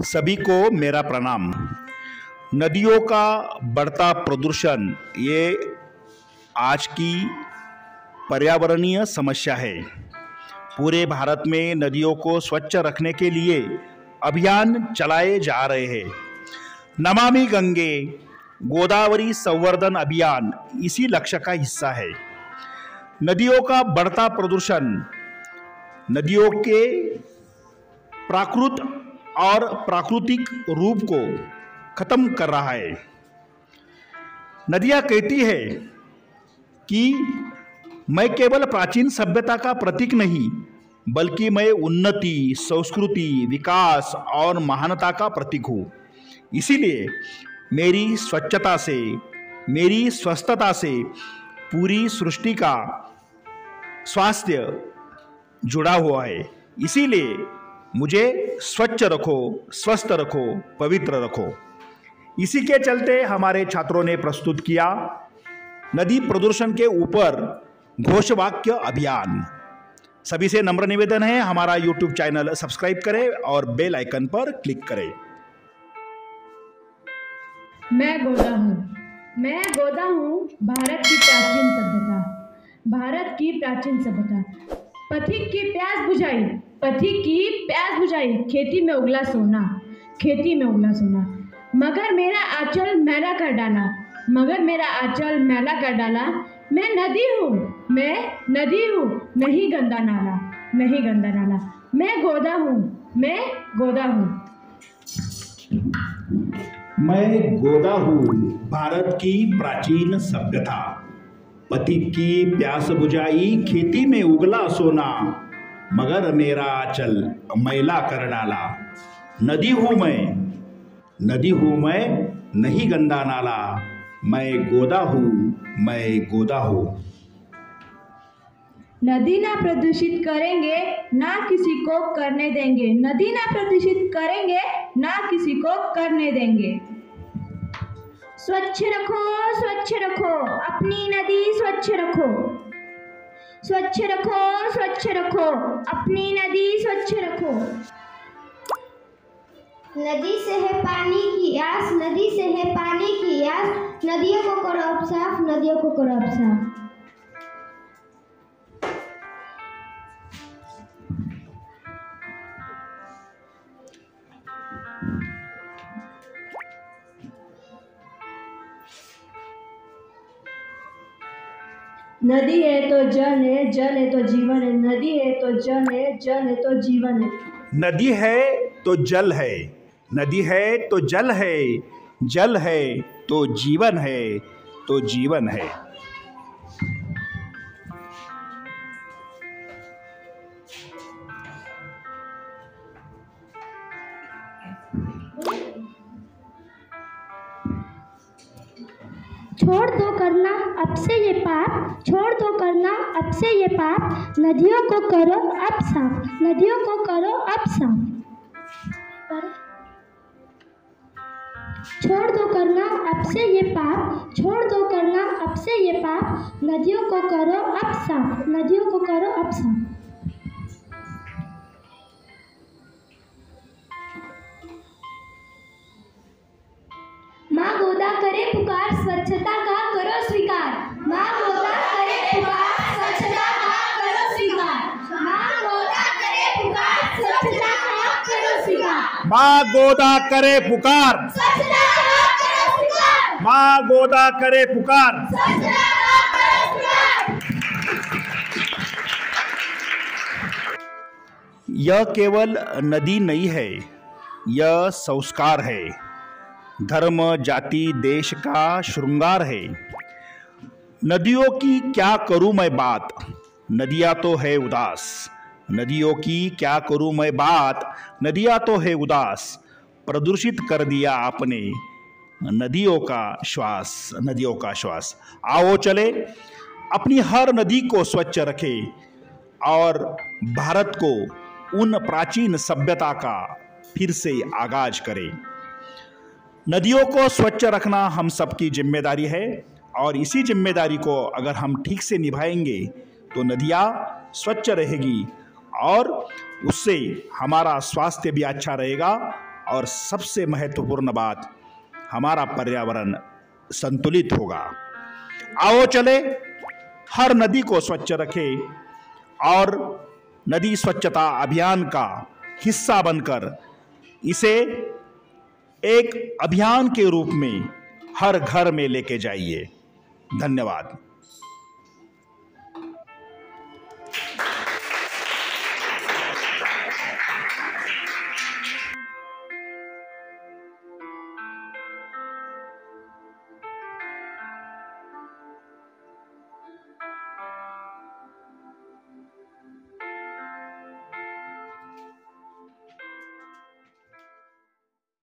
सभी को मेरा प्रणाम। नदियों का बढ़ता प्रदूषण ये आज की पर्यावरणीय समस्या है। पूरे भारत में नदियों को स्वच्छ रखने के लिए अभियान चलाए जा रहे हैं। नमामि गंगे गोदावरी संवर्धन अभियान इसी लक्ष्य का हिस्सा है। नदियों का बढ़ता प्रदूषण नदियों के प्राकृत और प्राकृतिक रूप को खत्म कर रहा है। नदियां कहती है कि मैं केवल प्राचीन सभ्यता का प्रतीक नहीं, बल्कि मैं उन्नति, संस्कृति, विकास और महानता का प्रतीक हूँ। इसीलिए मेरी स्वच्छता से, मेरी स्वस्थता से पूरी सृष्टि का स्वास्थ्य जुड़ा हुआ है। इसीलिए मुझे स्वच्छ रखो, स्वस्थ रखो, पवित्र रखो। इसी के चलते हमारे छात्रों ने प्रस्तुत किया नदी प्रदूषण के ऊपर घोषवाक्य अभियान। सभी से नम्र निवेदन है, हमारा YouTube चैनल सब्सक्राइब करें और बेल आइकन पर क्लिक करें। मैं गोदा हूँ भारत की प्राचीन सभ्यता, भारत की प्राचीन सभ्यता। पथिक की प्यास बुझाई, पथिक की प्यास बुझाई, खेती में उगला सोना, खेती में उगला सोना। मगर मेरा आंचल मैला कर डाला, मगर मेरा आंचल मैला कर डाला। मैं नदी हूँ, मैं नदी हूँ, नहीं गंदा नाला, नहीं गंदा नाला। मैं गोदा हूँ, मैं गोदा हूँ। मैं गोदा हूँ भारत की प्राचीन सभ्यता। पथिक की प्यास बुझाई, खेती में उगला सोना, मगर मेरा आंचल मैला कर डाला। नदी हूँ मैं, नदी हूँ मैं, नहीं गंदा नाला। मैं गोदा हूँ, मैं गोदा हूँ। नदी ना प्रदूषित करेंगे, ना किसी को करने देंगे। नदी ना प्रदूषित करेंगे, ना किसी को करने देंगे। स्वच्छ रखो, स्वच्छ रखो, अपनी नदी स्वच्छ रखो। स्वच्छ रखो, स्वच्छ रखो, अपनी नदी स्वच्छ रखो। नदी से है पानी की आस, नदी से है पानी की आस। नदियों को करो अब साफ, नदियों को करो अब साफ। नदी है तो जल है, जल है तो जीवन है। नदी है तो जल है, जल है तो जीवन है। नदी है तो जल है, नदी है तो जल है, जल है तो जीवन है, तो जीवन है। छोड़ दो करना अब से ये पाप, छोड़ दो करना अब से ये पाप। नदियों को करो अब साफ, नदियों को करो अब साफ। छोड़ दो करना अब से ये पाप, छोड़ दो करना अब से ये पाप। नदियों को करो अब साफ, नदियों को करो अब साफ। माँ गोदा करे पुकार, स्वच्छता का करो स्वीकार। माँ गोदा करे पुकार, स्वच्छता का करो स्वीकार। माँ गोदा करे पुकार, स्वच्छता का करो स्वीकार। माँ गोदा करे पुकार, स्वच्छता का करो स्वीकार। माँ गोदा करे पुकार। स्वच्छता का करो स्वीकार। यह केवल नदी नहीं है, यह संस्कार है। धर्म, जाति, देश का श्रृंगार है। नदियों की क्या करूं मैं बात, नदियां तो है उदास। नदियों की क्या करूं मैं बात, नदियां तो है उदास। प्रदूषित कर दिया आपने नदियों का श्वास, नदियों का श्वास। आओ चले अपनी हर नदी को स्वच्छ रखें और भारत को उन प्राचीन सभ्यता का फिर से आगाज करें। नदियों को स्वच्छ रखना हम सबकी जिम्मेदारी है और इसी जिम्मेदारी को अगर हम ठीक से निभाएंगे तो नदियाँ स्वच्छ रहेगी और उससे हमारा स्वास्थ्य भी अच्छा रहेगा और सबसे महत्वपूर्ण बात, हमारा पर्यावरण संतुलित होगा। आओ चले हर नदी को स्वच्छ रखें और नदी स्वच्छता अभियान का हिस्सा बनकर इसे एक अभियान के रूप में हर घर में लेके जाइए। धन्यवाद।